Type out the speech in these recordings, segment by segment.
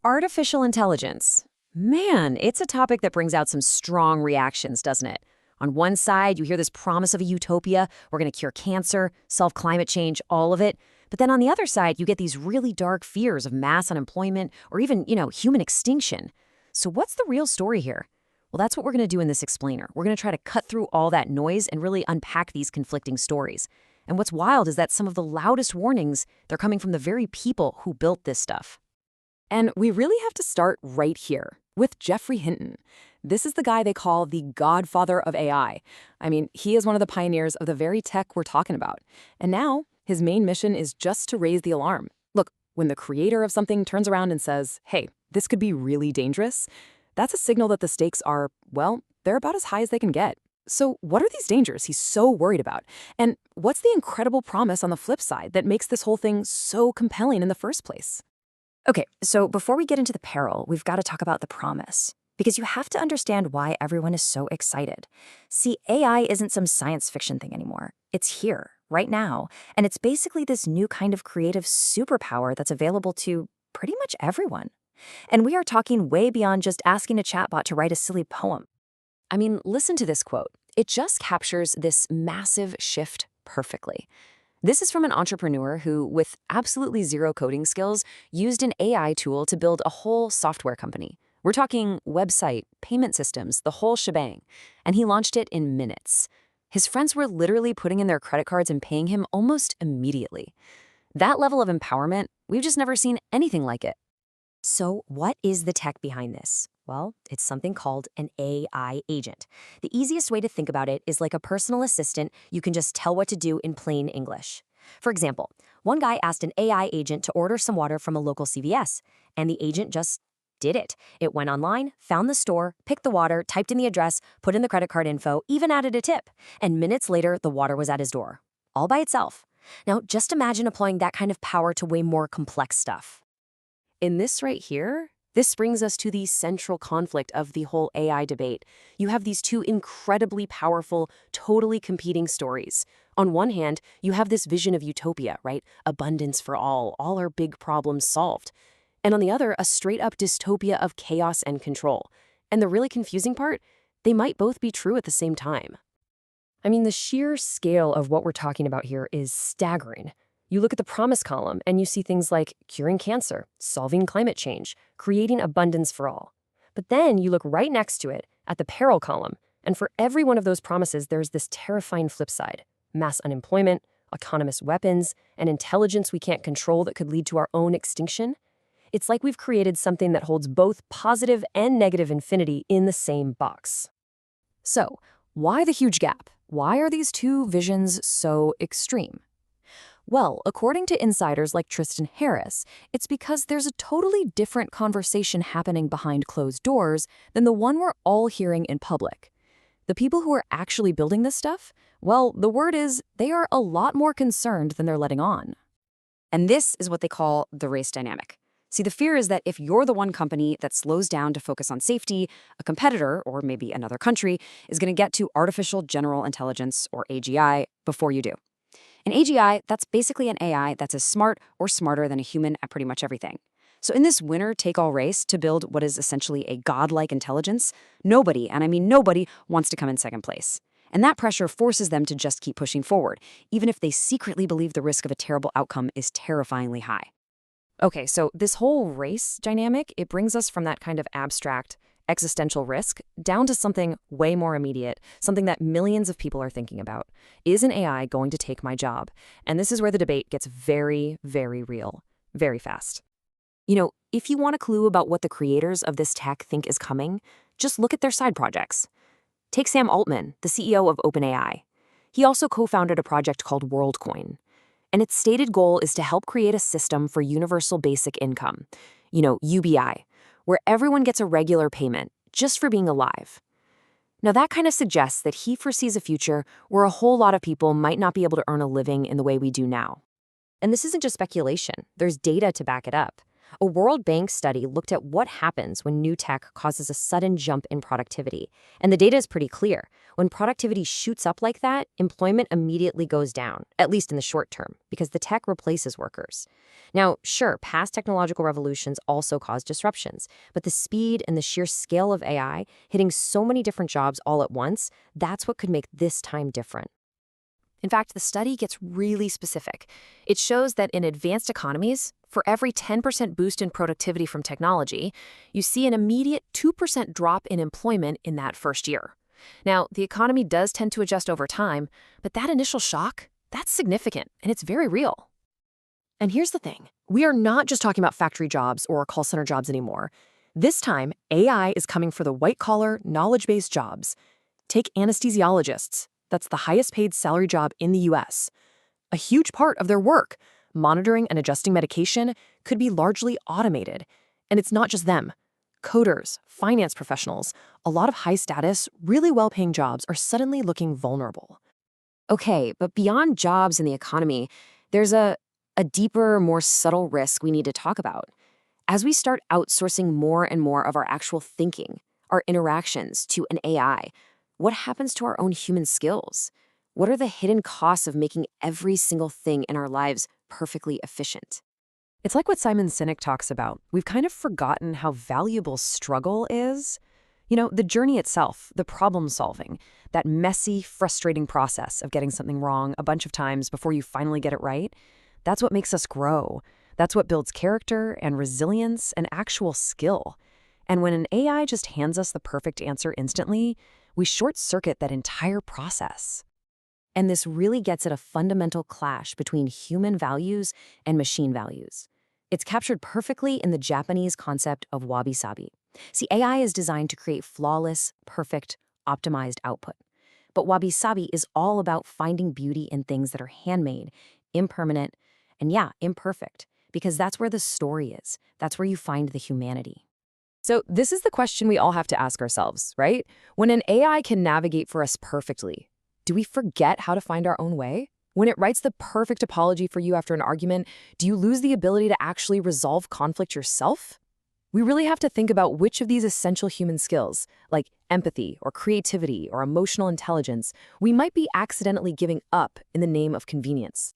Artificial intelligence. Man, it's a topic that brings out some strong reactions, doesn't it? On one side, you hear this promise of a utopia. We're going to cure cancer, solve climate change, all of it. But then on the other side, you get these really dark fears of mass unemployment or even, human extinction. So what's the real story here? Well, that's what we're going to do in this explainer. We're going to try to cut through all that noise and really unpack these conflicting stories. And what's wild is that some of the loudest warnings, they're coming from the very people who built this stuff. And we really have to start right here with Geoffrey Hinton. This is the guy they call the godfather of AI. I mean, he is one of the pioneers of the very tech we're talking about. And now his main mission is just to raise the alarm. Look, when the creator of something turns around and says, hey, this could be really dangerous, that's a signal that the stakes are, well, they're about as high as they can get. So what are these dangers he's so worried about? And what's the incredible promise on the flip side that makes this whole thing so compelling in the first place? Okay, so before we get into the peril, we've got to talk about the promise. Because you have to understand why everyone is so excited. See, AI isn't some science fiction thing anymore. It's here, right now, and it's basically this new kind of creative superpower that's available to pretty much everyone. And we are talking way beyond just asking a chatbot to write a silly poem. I mean, listen to this quote. It just captures this massive shift perfectly. This is from an entrepreneur who, with absolutely zero coding skills, used an AI tool to build a whole software company. We're talking website, payment systems, the whole shebang. And he launched it in minutes. His friends were literally putting in their credit cards and paying him almost immediately. That level of empowerment, we've just never seen anything like it. So what is the tech behind this? Well, it's something called an AI agent. The easiest way to think about it is like a personal assistant you can just tell what to do in plain English. For example, one guy asked an AI agent to order some water from a local CVS, and the agent just did it. It went online, found the store, picked the water, typed in the address, put in the credit card info, even added a tip. And minutes later, the water was at his door, all by itself. Now, just imagine applying that kind of power to way more complex stuff. In this right here, this brings us to the central conflict of the whole AI debate. You have these two incredibly powerful, totally competing stories. On one hand, you have this vision of utopia, right? Abundance for all our big problems solved. And on the other, a straight-up dystopia of chaos and control. And the really confusing part, they might both be true at the same time. I mean, the sheer scale of what we're talking about here is staggering. You look at the promise column and you see things like curing cancer, solving climate change, creating abundance for all. But then you look right next to it at the peril column, and for every one of those promises, there's this terrifying flip side: mass unemployment, autonomous weapons, and intelligence we can't control that could lead to our own extinction. It's like we've created something that holds both positive and negative infinity in the same box. So, why the huge gap? Why are these two visions so extreme? Well, according to insiders like Tristan Harris, it's because there's a totally different conversation happening behind closed doors than the one we're all hearing in public. The people who are actually building this stuff, well, the word is they are a lot more concerned than they're letting on. And this is what they call the race dynamic. See, the fear is that if you're the one company that slows down to focus on safety, a competitor, or maybe another country, is going to get to artificial general intelligence, or AGI, before you do. An AGI, that's basically an AI that's as smart or smarter than a human at pretty much everything. So in this winner-take-all race to build what is essentially a godlike intelligence, nobody, and I mean nobody, wants to come in second place. And that pressure forces them to just keep pushing forward, even if they secretly believe the risk of a terrible outcome is terrifyingly high. Okay, so this whole race dynamic, it brings us from that kind of abstract, existential risk down to something way more immediate, something that millions of people are thinking about. Is an AI going to take my job? And this is where the debate gets very, very real, very fast. If you want a clue about what the creators of this tech think is coming, just look at their side projects. Take Sam Altman, the CEO of OpenAI. He also co-founded a project called WorldCoin. And its stated goal is to help create a system for universal basic income, UBI, where everyone gets a regular payment just for being alive. Now, that kind of suggests that he foresees a future where a whole lot of people might not be able to earn a living in the way we do now. And this isn't just speculation. There's data to back it up. A World Bank study looked at what happens when new tech causes a sudden jump in productivity. And the data is pretty clear. When productivity shoots up like that, employment immediately goes down, at least in the short term, because the tech replaces workers. Now, sure, past technological revolutions also cause disruptions, but the speed and the sheer scale of AI hitting so many different jobs all at once, that's what could make this time different. In fact, the study gets really specific. It shows that in advanced economies, for every 10% boost in productivity from technology, you see an immediate 2% drop in employment in that first year. Now, the economy does tend to adjust over time, but that initial shock, that's significant, and it's very real. And here's the thing. We are not just talking about factory jobs or call center jobs anymore. This time, AI is coming for the white-collar, knowledge-based jobs. Take anesthesiologists. That's the highest paid salary job in the US. A huge part of their work, monitoring and adjusting medication, could be largely automated. And it's not just them. Coders, finance professionals, a lot of high-status, really well-paying jobs are suddenly looking vulnerable. Okay, but beyond jobs and the economy, there's a deeper, more subtle risk we need to talk about. As we start outsourcing more and more of our actual thinking, our interactions to an AI, what happens to our own human skills? What are the hidden costs of making every single thing in our lives perfectly efficient? It's like what Simon Sinek talks about. We've kind of forgotten how valuable struggle is. You know, the journey itself, the problem solving, that messy, frustrating process of getting something wrong a bunch of times before you finally get it right, that's what makes us grow. That's what builds character and resilience and actual skill. And when an AI just hands us the perfect answer instantly, we short-circuit that entire process. And this really gets at a fundamental clash between human values and machine values. It's captured perfectly in the Japanese concept of wabi-sabi. See, AI is designed to create flawless, perfect, optimized output. But wabi-sabi is all about finding beauty in things that are handmade, impermanent, and yeah, imperfect, because that's where the story is. That's where you find the humanity. So this is the question we all have to ask ourselves, right? When an AI can navigate for us perfectly, do we forget how to find our own way? When it writes the perfect apology for you after an argument, do you lose the ability to actually resolve conflict yourself? We really have to think about which of these essential human skills, like empathy or creativity or emotional intelligence, we might be accidentally giving up in the name of convenience.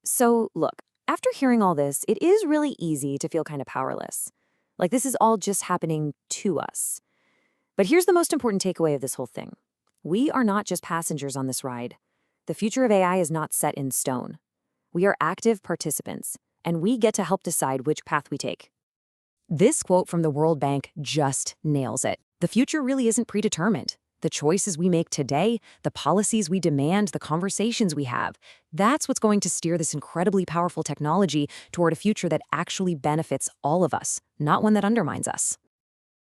So, look, after hearing all this, it is really easy to feel kind of powerless. Like this is all just happening to us. But here's the most important takeaway of this whole thing. We are not just passengers on this ride. The future of AI is not set in stone. We are active participants, and we get to help decide which path we take. This quote from the World Bank just nails it. The future really isn't predetermined. The choices we make today, the policies we demand, the conversations we have, that's what's going to steer this incredibly powerful technology toward a future that actually benefits all of us, not one that undermines us.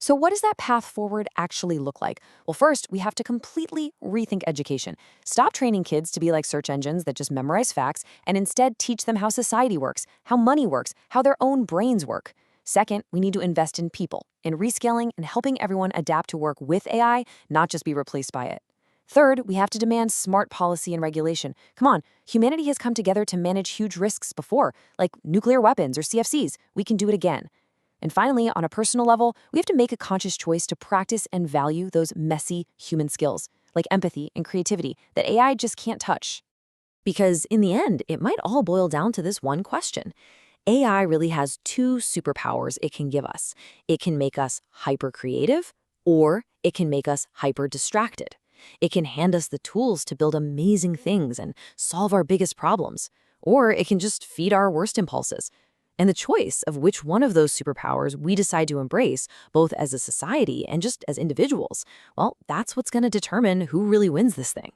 So what does that path forward actually look like? Well, first, we have to completely rethink education. Stop training kids to be like search engines that just memorize facts and instead teach them how society works, how money works, how their own brains work. Second, we need to invest in people, in reskilling and helping everyone adapt to work with AI, not just be replaced by it. Third, we have to demand smart policy and regulation. Come on, humanity has come together to manage huge risks before, like nuclear weapons or CFCs. We can do it again. And finally, on a personal level, we have to make a conscious choice to practice and value those messy human skills, like empathy and creativity, that AI just can't touch. Because in the end, it might all boil down to this one question. AI really has two superpowers it can give us. It can make us hyper-creative, or it can make us hyper-distracted. It can hand us the tools to build amazing things and solve our biggest problems, or it can just feed our worst impulses. And the choice of which one of those superpowers we decide to embrace, both as a society and just as individuals, well, that's what's going to determine who really wins this thing.